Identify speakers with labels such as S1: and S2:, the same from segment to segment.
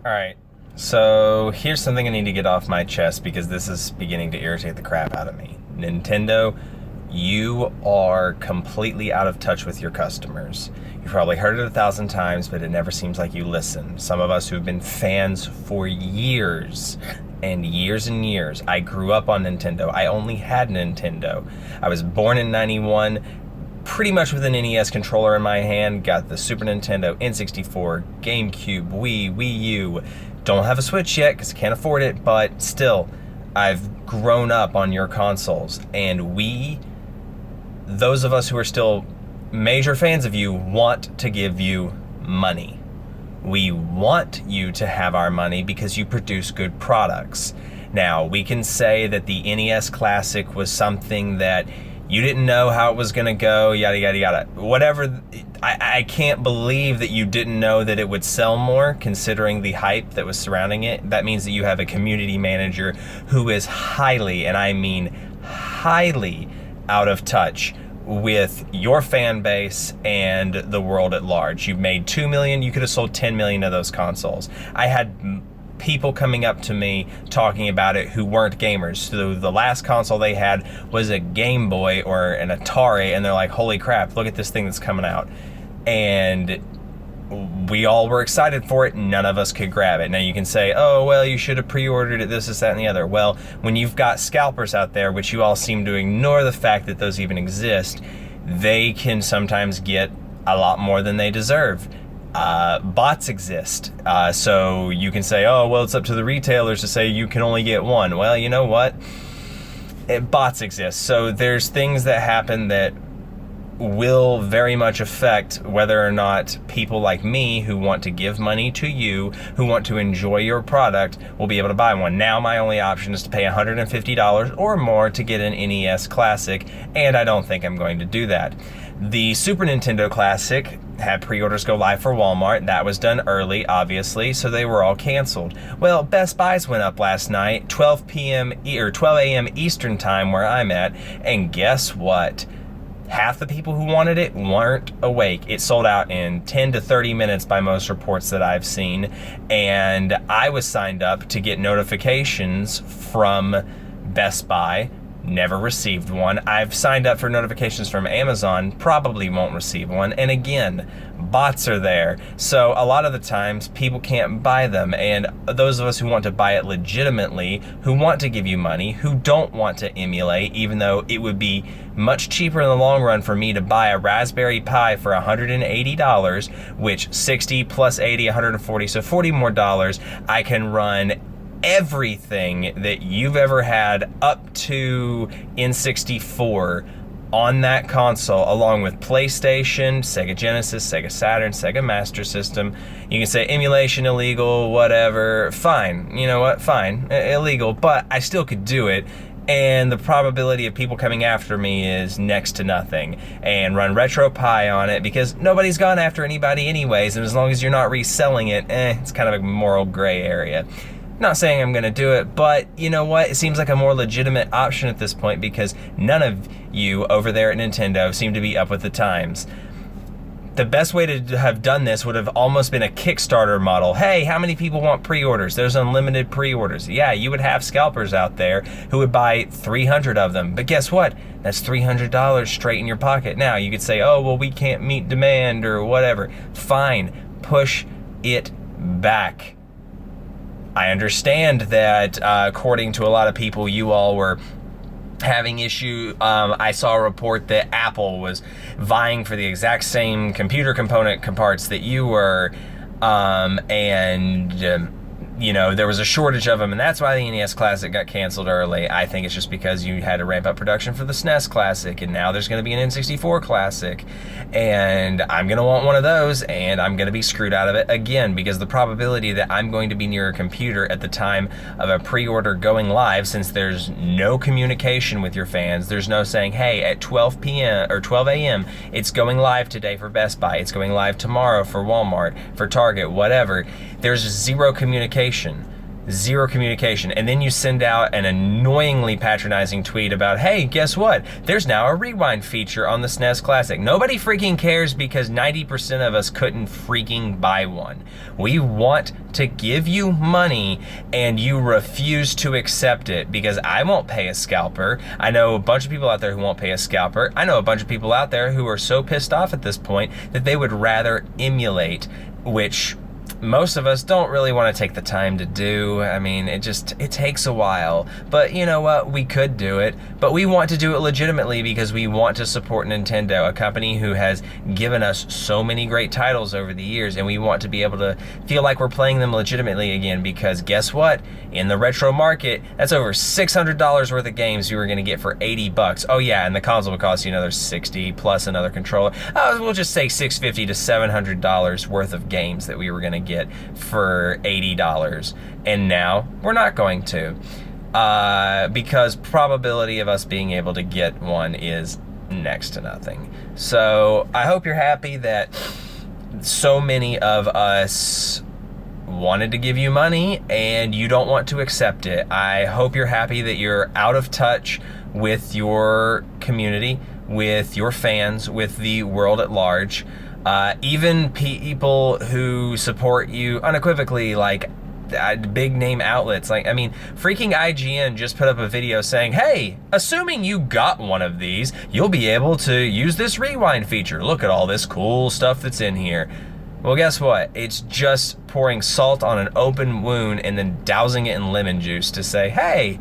S1: All right, so here's something I need to get off my chest because this is beginning to irritate the crap out of me. Nintendo, you are completely out of touch with your customers. You've probably heard it 1,000 times, but it never seems like you listen. Some of us who've been fans for years and years and years. I grew up on Nintendo. I only had Nintendo. I was born in 91, pretty much with an NES controller in my hand, got the Super Nintendo, N64, GameCube, Wii U. Don't have a Switch yet because I can't afford it, but still, I've grown up on your consoles. And those of us who are still major fans of you, want to give you money. We want you to have our money because you produce good products. Now, we can say that the NES Classic was something that you didn't know how it was going to go, yada, yada, yada. Whatever, I can't believe that you didn't know that it would sell more, considering the hype that was surrounding it. That means that you have a community manager who is highly, and I mean highly, out of touch with your fan base and the world at large. You've made 2 million, you could have sold 10 million of those consoles. I had people coming up to me talking about it who weren't gamers. So the last console they had was a Game Boy or an Atari, and they're like, holy crap, look at this thing that's coming out. And we all were excited for it, none of us could grab it. Now you can say, oh, well, you should have pre-ordered it, this, that, and the other. Well, when you've got scalpers out there, which you all seem to ignore the fact that those even exist, they can sometimes get a lot more than they deserve. Bots exist. So you can say, oh, well, it's up to the retailers to say you can only get one. Well, you know what? Bots exist. So there's things that happen that will very much affect whether or not people like me who want to give money to you, who want to enjoy your product, will be able to buy one. Now my only option is to pay $150 or more to get an NES Classic, and I don't think I'm going to do that. The Super Nintendo Classic had pre-orders go live for Walmart. That was done early, obviously, so they were all canceled. Well, Best Buys went up last night, 12 a.m. Eastern time where I'm at, and guess what? Half the people who wanted it weren't awake. It sold out in 10 to 30 minutes by most reports that I've seen. And I was signed up to get notifications from Best Buy. Never received one. I've signed up for notifications from Amazon. Probably won't receive one. And again, bots are there. So a lot of the times people can't buy them. And those of us who want to buy it legitimately, who want to give you money, who don't want to emulate, even though it would be much cheaper in the long run for me to buy a Raspberry Pi for $180, which 60 plus 80, 140, so $40 more, I can run everything that you've ever had up to N64 on that console, along with PlayStation, Sega Genesis, Sega Saturn, Sega Master System. You can say emulation illegal, whatever. Fine. You know what? Fine. Illegal, but I still could do it. And the probability of people coming after me is next to nothing. And run RetroPie on it because nobody's gone after anybody anyways, and as long as you're not reselling it, it's kind of a moral gray area. Not saying I'm gonna do it, but you know what? It seems like a more legitimate option at this point because none of you over there at Nintendo seem to be up with the times. The best way to have done this would have almost been a Kickstarter model. Hey, how many people want pre-orders? There's unlimited pre-orders. Yeah, you would have scalpers out there who would buy 300 of them. But guess what? That's $300 straight in your pocket. Now, you could say, oh, well, we can't meet demand or whatever. Fine, push it back. I understand that according to a lot of people, you all were having issue. I saw a report that Apple was vying for the exact same computer component parts that you were, you know, there was a shortage of them, and that's why the NES Classic got canceled early. I think it's just because you had to ramp up production for the Snes Classic, and now there's going to be an N64 Classic, and I'm going to want one of those, and I'm going to be screwed out of it again, because the probability that I'm going to be near a computer at the time of a pre-order going live, since there's no communication with your fans, there's no saying, hey, at 12 p.m. or 12 a.m., it's going live today for Best Buy, it's going live tomorrow for Walmart, for Target, whatever. There's zero communication. zero communication. And then you send out an annoyingly patronizing tweet about, hey, guess what? There's now a rewind feature on the Snes Classic. Nobody freaking cares because 90% of us couldn't freaking buy one. We want to give you money and you refuse to accept it because I won't pay a scalper. I know a bunch of people out there who won't pay a scalper. I know a bunch of people out there who are so pissed off at this point that they would rather emulate, which most of us don't really want to take the time to do. I mean, it takes a while, but you know what? We could do it, but we want to do it legitimately because we want to support Nintendo, a company who has given us so many great titles over the years, and we want to be able to feel like we're playing them legitimately again because guess what? In the retro market, that's over $600 worth of games you were going to get for 80 bucks. Oh yeah, and the console would cost you another 60 plus another controller. We'll just say $650 to $700 worth of games that we were going to get for $80, and now we're not going to because probability of us being able to get one is next to nothing. So I hope you're happy that so many of us wanted to give you money and you don't want to accept it. I hope you're happy that you're out of touch with your community, with your fans, with the world at large. Even people who support you unequivocally, like big name outlets. Like, I mean, freaking IGN just put up a video saying, hey, assuming you got one of these, you'll be able to use this rewind feature. Look at all this cool stuff that's in here. Well, guess what? It's just pouring salt on an open wound and then dousing it in lemon juice to say, hey,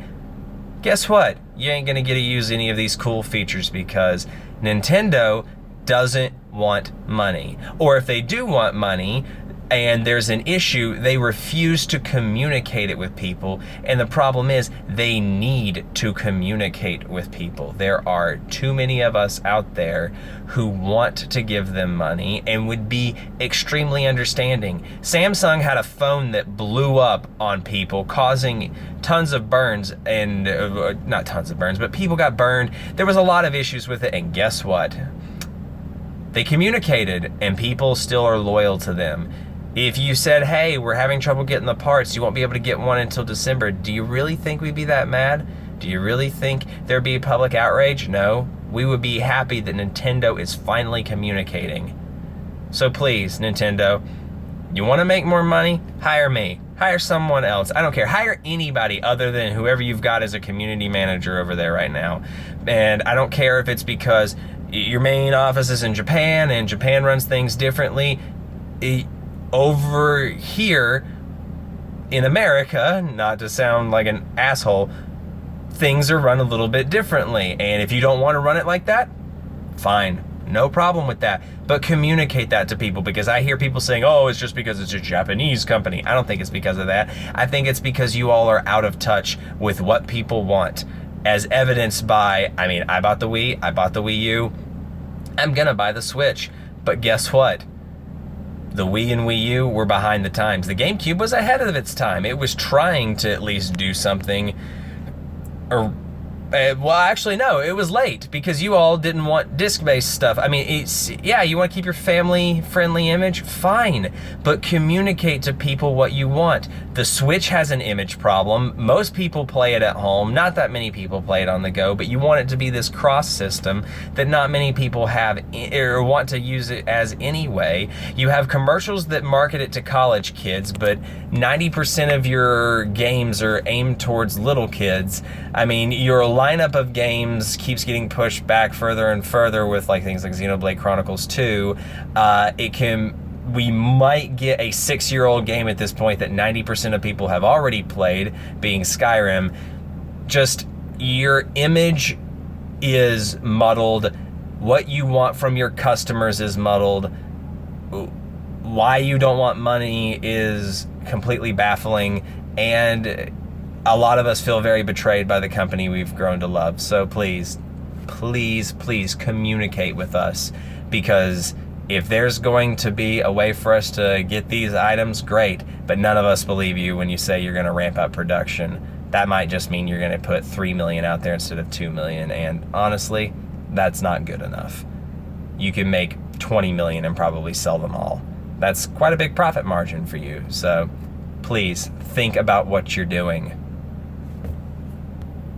S1: guess what? You ain't gonna get to use any of these cool features because Nintendo doesn't want money. Or if they do want money and there's an issue, they refuse to communicate it with people. And the problem is they need to communicate with people. There are too many of us out there who want to give them money and would be extremely understanding. Samsung had a phone that blew up on people, causing tons of burns, and not tons of burns, but people got burned. There was a lot of issues with it, and guess what? They communicated, and people still are loyal to them. If you said, hey, we're having trouble getting the parts, you won't be able to get one until December, do you really think we'd be that mad? Do you really think there'd be public outrage? No. We would be happy that Nintendo is finally communicating. So please, Nintendo, you want to make more money? Hire me. Hire someone else. I don't care. Hire anybody other than whoever you've got as a community manager over there right now. And I don't care if it's because your main office is in Japan and Japan runs things differently. Over here in America, not to sound like an asshole, things are run a little bit differently. And if you don't want to run it like that, fine. No problem with that. But communicate that to people, because I hear people saying, oh, it's just because it's a Japanese company. I don't think it's because of that. I think it's because you all are out of touch with what people want. As evidenced by, I mean, I bought the Wii, I bought the Wii U, I'm gonna buy the Switch. But guess what? The Wii and Wii U were behind the times. The GameCube was ahead of its time. It was trying to at least do something, or well, actually, no, it was late because you all didn't want disc-based stuff. I mean, it's, yeah, you want to keep your family-friendly image? Fine, but communicate to people what you want. The Switch has an image problem. Most people play it at home. Not that many people play it on the go, but you want it to be this cross system that not many people have or want to use it as anyway. You have commercials that market it to college kids, but 90% of your games are aimed towards little kids. I mean, your lineup of games keeps getting pushed back further and further with like things like Xenoblade Chronicles 2. We might get a 6-year-old game at this point that 90% of people have already played, being Skyrim. Just your image is muddled. What you want from your customers is muddled. Why you don't want money is completely baffling, and a lot of us feel very betrayed by the company we've grown to love. So please, please, please communicate with us, because if there's going to be a way for us to get these items, great, but none of us believe you when you say you're going to ramp up production. That might just mean you're going to put 3 million out there instead of 2 million, and honestly, that's not good enough. You can make 20 million and probably sell them all. That's quite a big profit margin for you. So please think about what you're doing.